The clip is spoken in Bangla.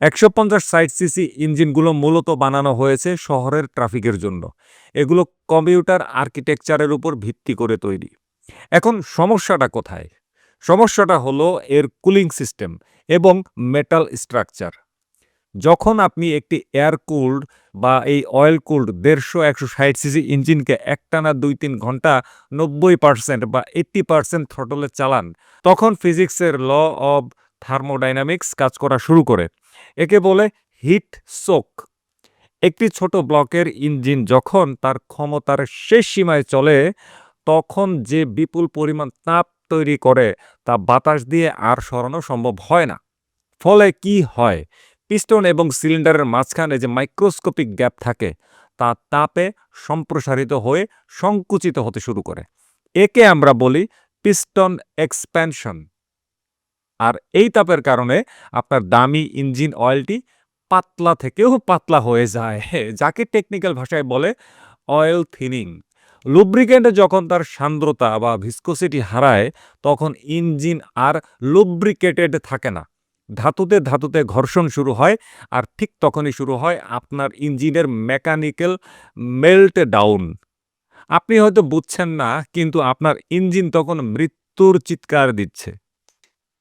150-60 সিসি ইঞ্জিনগুলো মূলত বানানো হয়েছে শহরের ট্রাফিকের জন্য। এগুলো কম্পিউটার আর্কিটেকচারের উপর ভিত্তি করে তৈরি। এখন সমস্যাটা কোথায়? সমস্যাটা হলো এর কুলিং সিস্টেম এবং মেটাল স্ট্রাকচার। যখন আপনি একটি এয়ার কুলড বা এই অয়েল কুলড ১৫০-১৬০ সিসি ইঞ্জিনকে একটানা ২-৩ ঘন্টা ৯০% বা ৮০% থ্রটলে চালান, তখন ফিজিক্সের ল অব থার্মোডাইনামিক্স কাজ করা শুরু করে। একে বলে হিট সোক। একটি ছোট ব্লকের ইঞ্জিন যখন তার ক্ষমতার শেষ সীমায় চলে, তখন যে বিপুল পরিমাণ তাপ তৈরি করে তা বাতাস দিয়ে আর সরানো সম্ভব হয় না। ফলে কি হয়? পিস্টন এবং সিলিন্ডারের মাঝখানে যে মাইক্রোস্কোপিক গ্যাপ থাকে তা তাপে সম্প্রসারিত হয়ে সংকুচিত হতে শুরু করে। একে আমরা বলি পিস্টন এক্সপ্যানশন। আর এই তাপের কারণে আপনার দামি ইঞ্জিন অয়েলটি পাতলা থেকেও পাতলা হয়ে যায়, যাকে টেকনিক্যাল ভাষায় বলে অয়েল থিনিং। লুব্রিকেন্টে যখন তার সান্দ্রতা বা ভিসকোসিটি হারায়, তখন ইঞ্জিন আর লুব্রিকেটেড থাকে না। ধাতুতে ধাতুতে ঘর্ষণ শুরু হয়, আর ঠিক তখনই শুরু হয় আপনার ইঞ্জিনের মেকানিক্যাল মেল্ট ডাউন। আপনি হয়তো বুঝছেন না, কিন্তু আপনার ইঞ্জিন তখন মৃত্যুর চিৎকার দিচ্ছে।